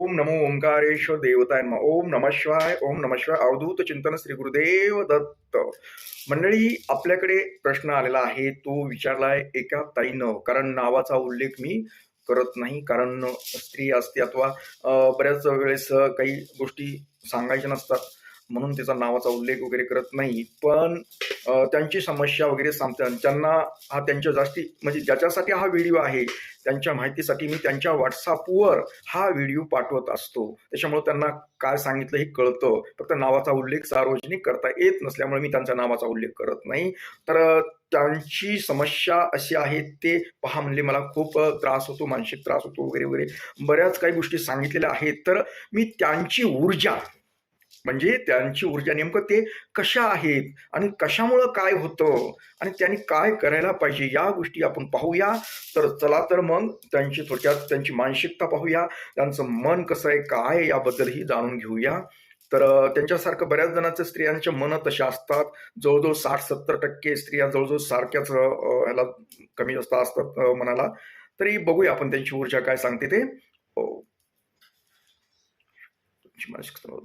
ओम नमो ओंकारेश्वर देवताय नमः. ओम नमः शिवाय. ओम नमः शिवाय. अवधूत चिंतन श्री गुरुदेव दत्त. मंडळी, आपल्याकडे प्रश्न आलेला आहे, तो विचारलाय एका ताईनं. कारण नावाचा उल्लेख मी करत नाही, कारण स्त्री असते अथवा बऱ्याच वेळेस काही गोष्टी सांगायच्या नसतात, म्हणून त्याचा नावाचा उल्लेख वगैरे करत नाही. पण त्यांची समस्या वगैरे सांगतात. त्यांना हा त्यांच्या जास्ती म्हणजे ज्याच्यासाठी हा व्हिडिओ आहे त्यांच्या माहितीसाठी मी त्यांच्या व्हॉट्सअपवर हा व्हिडिओ पाठवत असतो. त्याच्यामुळे त्यांना काय सांगितलं हे कळतं. फक्त नावाचा उल्लेख सार्वजनिक करता येत नसल्यामुळे मी त्यांच्या नावाचा उल्लेख करत नाही. तर त्यांची समस्या अशी आहे, ते पहा म्हणले मला खूप त्रास होतो, मानसिक त्रास होतो वगैरे वगैरे बऱ्याच काही गोष्टी सांगितलेल्या आहेत. तर मी त्यांची ऊर्जा म्हणजे त्यांची ऊर्जा नेमकं ते कशा आहेत आणि कशामुळं काय होतं आणि त्यांनी काय करायला पाहिजे या गोष्टी आपण पाहूया. तर चला तर मग त्यांची थोडक्यात त्यांची मानसिकता पाहूया, त्यांचं मन कसं आहे काय आहे याबद्दलही जाणून घेऊया. तर त्यांच्यासारखं बऱ्याच जणांच्या स्त्रियांच्या मन तशा असतात. जवळजवळ 60-70% स्त्रिया जवळजवळ सारख्याच ह्याला कमी जास्त असतात मनाला. तरी बघूया आपण त्यांची ऊर्जा काय सांगते ते. हो, त्यांची मानसिकता.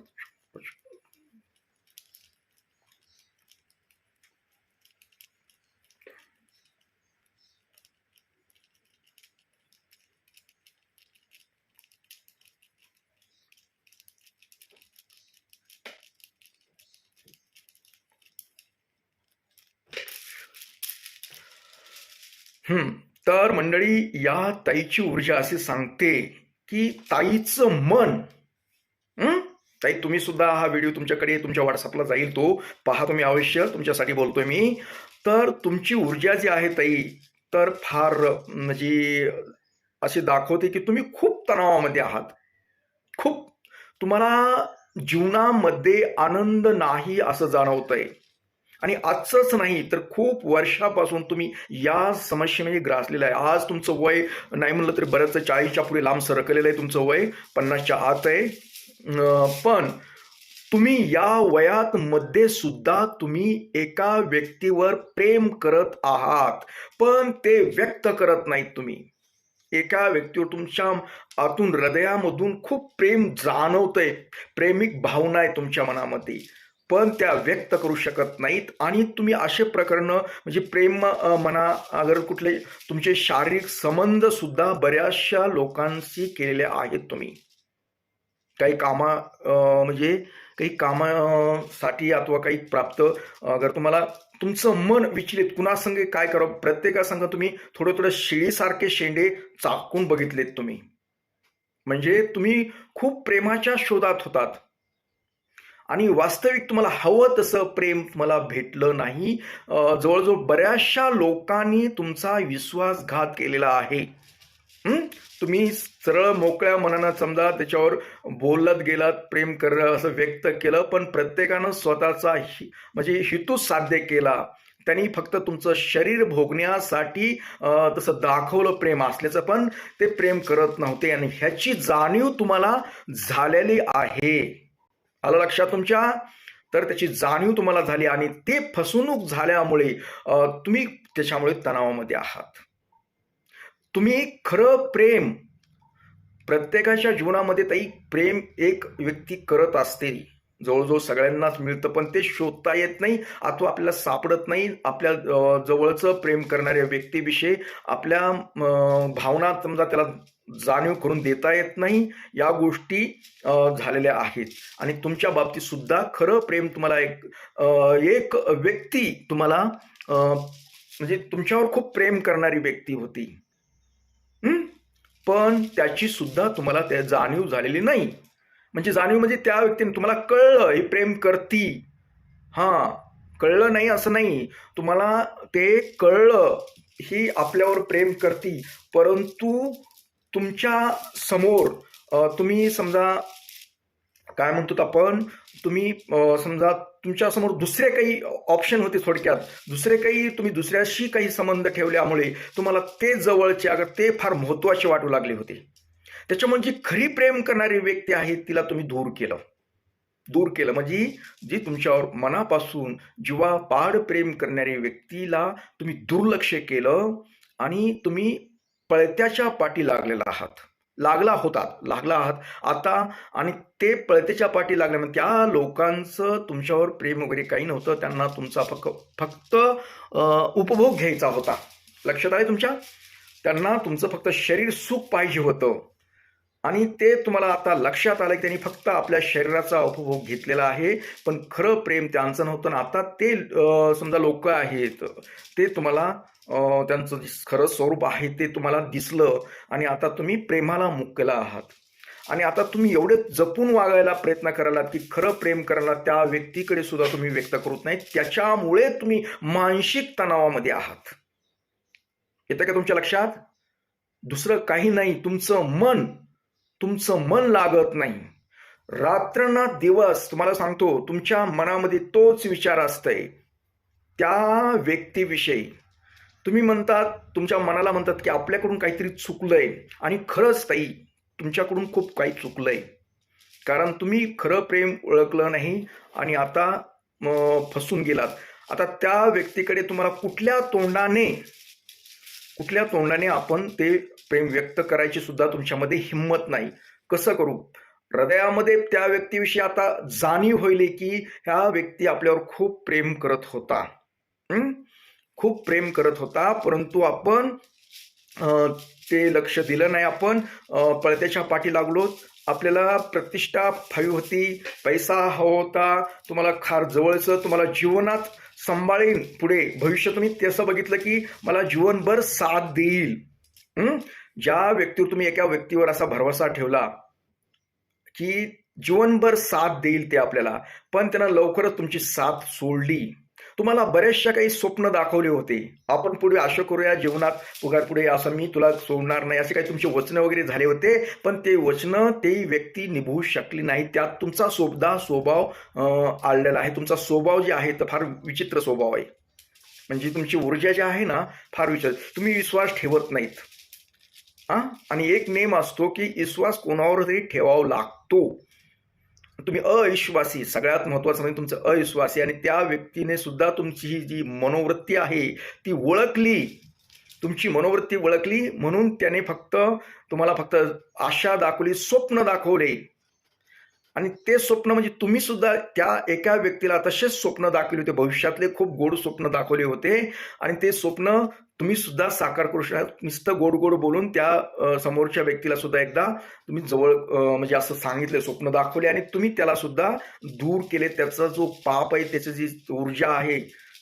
तर मंडळी, या ताईची ऊर्जा अशी सांगते की ताईचं मन, ताई तुम्ही सुद्धा हा व्हिडिओ तुमच्याकडे तुमच्या व्हॉट्सअपला जाईल, तो पहा तुम्ही अवश्य, तुमच्यासाठी बोलतोय मी. तर तुमची ऊर्जा जी आहे ताई, तर फार म्हणजे अशी दाखवते की तुम्ही खूप तणावामध्ये आहात. खूप तुम्हाला जीवनामध्ये आनंद नाही असं जाणवतंय. आणि आजचंच नाही तर खूप वर्षापासून तुम्ही या समस्येमध्ये ग्रासलेलं आहे. आज तुमचं वय नाही म्हणलं तरी बऱ्याच 40च्या पुढे लांब सरकलेलं आहे तुमचं वय, 50च्या आत आहे. पण तुम्ही या वयात मध्ये सुद्धा तुम्ही एका व्यक्तीवर प्रेम करत आहात, पण ते व्यक्त करत नाहीत तुम्ही. एका व्यक्तीवर तुमच्या आतून हृदयामधून खूप प्रेम जाणवतंय, प्रेमिक भावना आहे तुमच्या मनामध्ये, पण त्या व्यक्त करू शकत नाहीत. आणि तुम्ही असे प्रकरण म्हणजे प्रेम म्हणा, अगर कुठले तुमचे शारीरिक संबंध सुद्धा बऱ्याचशा लोकांशी केलेले आहेत तुम्ही. काही कामा म्हणजे काही कामासाठी अथवा काही प्राप्त, अगर तुम्हाला तुमचं मन विचलित कुणासंग काय करावं, प्रत्येकासंग तुम्ही थोडं थोडं शेळीसारखे शेंडे चाकून बघितलेत तुम्ही. म्हणजे तुम्ही खूप प्रेमाच्या शोधात होतात आणि वास्तविक तुम्हाला हवं तसं प्रेम तुम्हाला भेटलं नाही. जवळजवळ बऱ्याचशा लोकांनी तुमचा विश्वासघात केलेला आहे. तुम्ही सरळ मोकळ्या मनानं समजा त्याच्यावर बोलत गेलात, प्रेम कर असं व्यक्त केलं, पण प्रत्येकानं स्वतःचा म्हणजे हेतू साध्य केला. त्यांनी फक्त तुमचं शरीर भोगण्यासाठी तसं दाखवलं प्रेम असल्याचं, पण ते प्रेम करत नव्हते आणि ह्याची जाणीव तुम्हाला झालेली आहे. आलं लक्षात तुमच्या? तर त्याची जाणीव तुम्हाला झाली आणि ते फसवणूक झाल्यामुळे तुम्ही त्याच्यामुळे तणावामध्ये आहात. तुम्ही खरं प्रेम प्रत्येकाच्या जीवनामध्ये ताई प्रेम एक व्यक्ती करत असते, जवळजवळ सगळ्यांनाच मिळतं, पण ते शोधता येत नाही अथवा आपल्याला सापडत नाही. आपल्या जवळचं प्रेम करणाऱ्या व्यक्तीविषयी आपल्या भावना समजा त्याला जाणीव करून देता येत नाही. या गोष्टी झालेल्या आहेत. आणि तुमच्या बाबतीत सुद्धा खरं प्रेम तुम्हाला एक व्यक्ती तुम्हाला म्हणजे तुमच्यावर खूप प्रेम करणारी व्यक्ती होती, पण त्याची सुद्धा तुम्हाला त्या जाणीव झालेली नाही. म्हणजे जाणीव म्हणजे त्या व्यक्तीने तुम्हाला कळलं ही प्रेम करती, हां, कळलं नाही असं नाही, तुम्हाला ते कळलं ही आपल्यावर प्रेम करती, परंतु तुमच्या समोर तुम्ही समजा काय म्हणतो आपण, तुम्ही समजा तुमच्या समोर दुसरे काही ऑप्शन होते, थोडक्यात दुसरे काही तुम्ही दुसऱ्याशी काही संबंध ठेवल्यामुळे तुम्हाला ते जवळचे अगर ते फार महत्वाचे वाटू लागले होते. त्याच्यामुळे जी खरी प्रेम करणारी व्यक्ती आहे तिला तुम्ही दूर केलं. दूर केलं म्हणजे जी तुमच्यावर मनापासून जीवापाड प्रेम करणाऱ्या व्यक्तीला तुम्ही दुर्लक्ष केलं आणि तुम्ही पळत्याच्या पाठी लागलेला आहात. लागला आहात आता, आणि ते पळतेच्या पाठी लागल्यामुळे त्या लोकांचं तुमच्यावर प्रेम वगैरे काही नव्हतं. त्यांना तुमचा फक्त उपभोग घ्यायचा होता. लक्षात आहे तुमच्या? त्यांना तुमचं फक्त शरीर सुख पाहिजे होतं, आणि ते तुम्हाला आता लक्षात आलं की त्यांनी फक्त आपल्या शरीराचा उपभोग घेतलेला आहे, पण खरं प्रेम त्यांचं नव्हतं. आणि आता ते समजा लोक आहेत, ते तुम्हाला त्यांचं खरं स्वरूप आहे ते तुम्हाला दिसलं, आणि आता तुम्ही प्रेमाला मुकला आहात. आणि आता तुम्ही एवढे जपून वागायला प्रयत्न करायला की खरं प्रेम करायला त्या व्यक्तीकडे सुद्धा तुम्ही व्यक्त करत नाही. त्याच्यामुळे तुम्ही मानसिक तणावामध्ये आहात. येतं का तुमच्या लक्षात? दुसरं काही नाही, तुमचं मन लागत नाही. रात्रना दिवस तुम्हाला सांगतो, तुमच्या मनामध्ये तोच विचार असतंय त्या व्यक्तीविषयी. तुम्ही म्हणतात, तुमच्या मनाला म्हणतात की आपल्याकडून काहीतरी चुकलंय, आणि खरंच ताई तुमच्याकडून खूप काही चुकलंय, कारण तुम्ही खरं प्रेम ओळखलं नाही आणि आता फसून गेलात. आता त्या व्यक्तीकडे तुम्हाला कुठल्या तोंडाने आपण ते प्रेम व्यक्त करायची सुद्धा तुमच्यामध्ये हिंमत नाही. कसं करू? हृदयामध्ये त्या व्यक्तीविषयी आता जाणीव होईल की ह्या व्यक्ती आपल्यावर खूप प्रेम करत होता, खूप प्रेम करत होता, परंतु आपण ते लक्ष दिलं नाही. आपण पळत्याच्या पाठी लागलो. आपल्याला प्रतिष्ठा हवी होती, पैसा हवा होता, तुम्हाला फार जवळचं, तुम्हाला जीवनात सांभाळीन पुढे भविष्य. तुम्ही तसं बघितलं की मला जीवनभर साथ देईल. ज्या व्यक्तीवर तुम्ही एका व्यक्तीवर असा भरवसा ठेवला की जीवनभर साथ देईल ते आपल्याला, पण त्यानं लवकरच तुमची साथ सोडली. तुम्हाला बरेचशा काही स्वप्न दाखवले होते, आपण पुढे असं करूया, जीवनात पगार पुढे असं, मी तुला सोडणार नाही, असे काही तुमचे वचनं वगैरे झाले होते, पण ते वचनं ती व्यक्ती निभवू शकली नाही. त्यात तुमचा स्वभाव आलेला आहे. तुमचा स्वभाव जे आहे तर फार विचित्र स्वभाव आहे. म्हणजे तुमची ऊर्जा जी आहे ना, फार विचित्र. तुम्ही विश्वास ठेवत नाहीत. आणि एक नेम असतो की विश्वास कोणावर तरी ठेवावा लागतो. तुम्ही अविश्वासी, सगळ्यात महत्वाचं म्हणजे तुमचं अविश्वासी, आणि त्या व्यक्तीने सुद्धा तुमची ही जी मनोवृत्ती आहे ती ओळखली, तुमची मनोवृत्ती ओळखली, म्हणून त्याने तुम्हाला फक्त आशा दाखवली, स्वप्न दाखवले. आणि ते स्वप्न म्हणजे तुम्ही सुद्धा त्या एका व्यक्तीला तसेच स्वप्न दाखवले होते, भविष्यातले खूप गोड स्वप्न दाखवले होते, आणि ते स्वप्न तुम्ही सुद्धा साकार करू शकता. नुसतं गोड गोड बोलून त्या समोरच्या व्यक्तीला सुद्धा एकदा तुम्ही जवळ म्हणजे असं सांगितले, स्वप्न दाखवले, आणि तुम्ही त्याला सुद्धा दूर केले. त्याचा जो पाप आहे, त्याची जी ऊर्जा आहे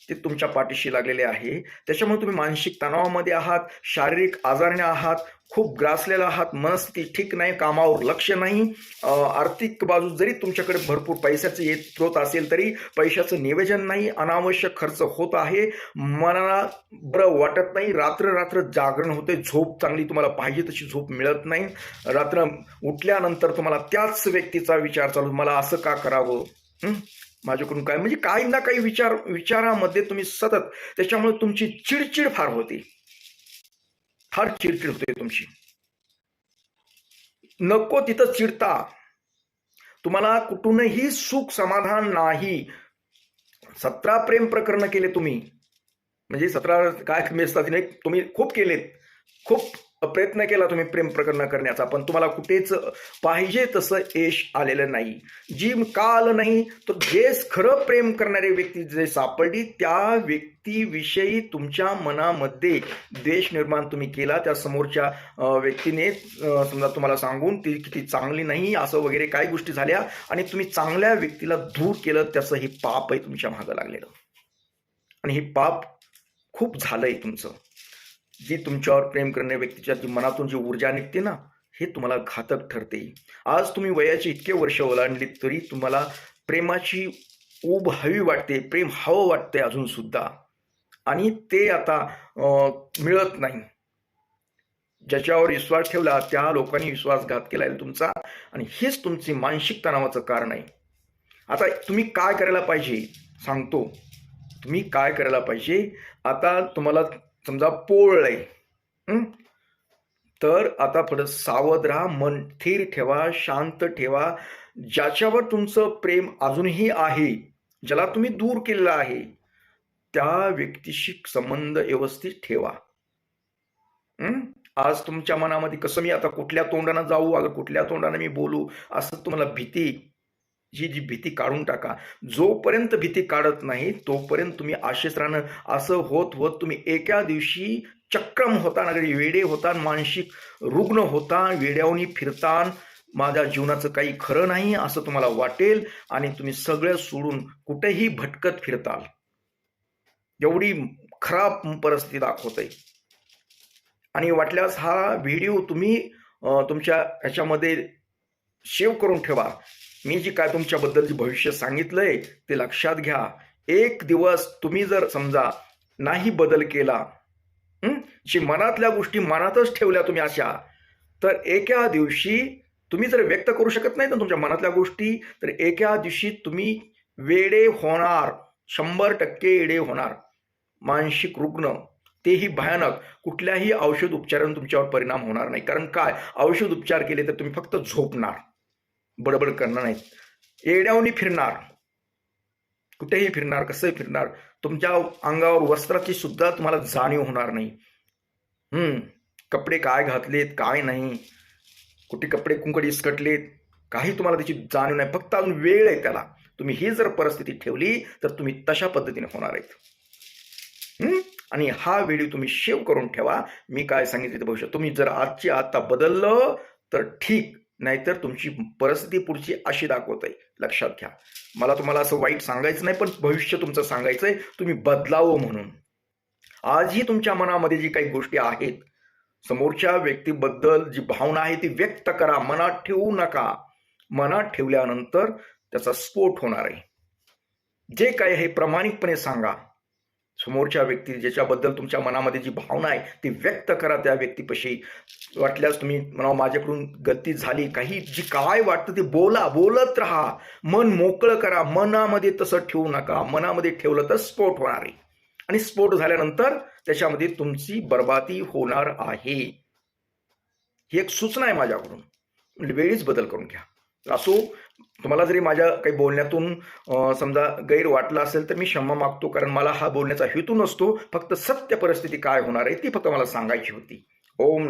ते तुमच्या पाठीशी लागलेले आहे. त्याच्यामुळे तुम्ही मानसिक तणावामध्ये आहात, शारीरिक आजाराने आहात, खूप ग्रासलेला आहात, मनस्थिती ठीक नाही, कामावर लक्ष नाही, आर्थिक बाजू जरी तुमच्याकडे भरपूर पैशाचं येत असेल तरी पैशाचं नियोजन नाही, अनावश्यक खर्च होत आहे, मनाला बरं वाटत नाही, रात्र जागरण होते, झोप चांगली तुम्हाला पाहिजे तशी झोप मिळत नाही, रात्र उठल्यानंतर तुम्हाला त्याच व्यक्तीचा विचार चालू, मला असं का करावं, माझ्याकडून काय, म्हणजे काही ना काही विचारामध्ये तुम्ही सतत, त्याच्यामुळे तुमची चिडचिड फार होते, फार चिडचिड होते तुमची. नको तिथं चिडता. तुम्हाला कुठूनही सुख समाधान नाही. 17 प्रेम प्रकरण केले तुम्ही, म्हणजे 17 काय कमी असतात नाही, तुम्ही खूप केलेत, खूप प्रयत्न केला तुम्ही प्रेम प्रकरण करण्याचा, पण तुम्हाला कुठेच पाहिजे तसं यश आलेलं नाही. जी का आलं नाही, तर जे खरं प्रेम करणारी व्यक्ती जे सापडली, त्या व्यक्तीविषयी तुमच्या मनामध्ये द्वेष निर्माण तुम्ही केला. त्या समोरच्या व्यक्तीने समजा तुम्हाला सांगून ती किती चांगली नाही असं वगैरे काही गोष्टी झाल्या, आणि तुम्ही चांगल्या व्यक्तीला दूर केलं. त्याचं हे पाप आहे तुमच्या मागं लागलेलं, आणि हे पाप खूप झालंय तुमचं. जी तुमच्यावर प्रेम करणाऱ्या व्यक्तीच्या जी मनातून जी ऊर्जा निघते ना, हे तुम्हाला घातक ठरते. आज तुम्ही वयाची इतके वर्ष ओलांडली तरी तुम्हाला प्रेमाची ऊब हवी वाटते, प्रेम हवं वाटते अजून सुद्धा, आणि ते आता मिळत नाही. ज्याच्यावर विश्वास ठेवला त्या लोकांनी विश्वासघात केला आहे तुमचा, आणि हेच तुमची मानसिक तणावाचं कारण आहे. आता तुम्ही काय करायला पाहिजे सांगतो. तुम्ही काय करायला पाहिजे, आता तुम्हाला समजा पोळलंय, तर आता पुढे सावध राहा, मन स्थिर ठेवा, शांत ठेवा. ज्याच्यावर तुमचं प्रेम अजूनही आहे, ज्याला तुम्ही दूर केलेलं आहे, त्या व्यक्तीशी संबंध व्यवस्थित ठेवा. आज तुमच्या मनामध्ये कसं मी आता कुठल्या तोंडानं जाऊ, अगं कुठल्या तोंडानं मी बोलू, असं तुम्हाला भीती, जी भीती काढून टाका. जोपर्यंत भीती काढत नाही तोपर्यंत तुम्ही आशेत राहणं. असं होत होत तुम्ही एका दिवशी चक्रम होता, वेडे होता, मानसिक रुग्ण होता, वेड्यावनी फिरता, माझ्या जीवनाचं काही खरं नाही असं तुम्हाला वाटेल आणि तुम्ही सगळं सोडून कुठेही भटकत फिरताल. एवढी खराब परिस्थिती दाखवते. आणि वाटल्यास हा व्हिडिओ तुम्ही तुमच्या ह्याच्यामध्ये सेव्ह करून ठेवा. मी जी काय तुमच्याबद्दल भविष्य सांगितलंय ते लक्षात घ्या. एक दिवस तुम्ही जर समजा नाही बदल केला, जी मनातल्या गोष्टी मनातच ठेवल्या तुम्ही अशा, तर एका दिवशी तुम्ही जर व्यक्त करू शकत नाही ना तुमच्या मनातल्या गोष्टी, तर एका दिवशी तुम्ही वेडे होणार, 100% वेडे होणार. मानसिक रुग्ण, तेही भयानक. कुठल्याही औषध उपचाराने तुमच्यावर परिणाम होणार नाही. कारण काय, औषध उपचार केले तर तुम्ही फक्त झोपणार, बडबड करणार नाहीत, येड्यावनी फिरणार, कुठेही फिरणार, कसंही फिरणार. तुमच्या अंगावर वस्त्राची सुद्धा तुम्हाला जाणीव होणार नाही. कपडे काय घातलेत काय नाही, कुठे कपडे कुंकड इसकटलेत, काही तुम्हाला त्याची जाणीव नाही. फक्त अजून वेळ आहे त्याला. तुम्ही ही जर परिस्थिती ठेवली तर तुम्ही तशा पद्धतीने होणार आहेत. आणि हा व्हिडिओ तुम्ही सेव्ह करून ठेवा. मी काय सांगितले ते भविष्य तुम्ही जर आजची आता बदललं तर ठीक, नाहीतर तुमची परिस्थिती पुढची अशी दाखवत आहे. लक्षात घ्या. मला तुम्हाला असं वाईट सांगायचं नाही, पण भविष्य तुमचं सांगायचंय, तुम्ही बदलावं म्हणून. आजही तुमच्या मनामध्ये जी काही गोष्टी आहेत, समोरच्या व्यक्तीबद्दल जी भावना आहे ती व्यक्त करा, मनात ठेवू नका. मनात ठेवल्यानंतर त्याचा स्फोट होणार आहे. जे काय आहे प्रामाणिकपणे सांगा. समोरच्या व्यक्ती ज्याच्याबद्दल तुमच्या मनामध्ये जी भावना आहे ती व्यक्त करा त्या व्यक्तीपाशी. वाटल्यास तुम्ही म्हणा माझ्याकडून गलती झाली, काही जी काय वाटतं ते बोला, बोलत राहा. मन मोकळं करा. मनामध्ये तसं ठेवू नका. मनामध्ये ठेवलं तर स्फोट होणार आहे आणि स्फोट झाल्यानंतर त्याच्यामध्ये तुमची बर्बादी होणार आहे. ही एक सूचना आहे माझ्याकडून. म्हणजे वेळीच बदल करून घ्या. असो, तुम्हाला जरी माझ्या काही बोलण्यातून समजा गैर वाटला असेल तर मी क्षमा मागतो, कारण मला हा बोलण्याचा हेतू नसतो. फक्त सत्य परिस्थिती काय होणार आहे ती फक्त मला सांगायची होती. ओम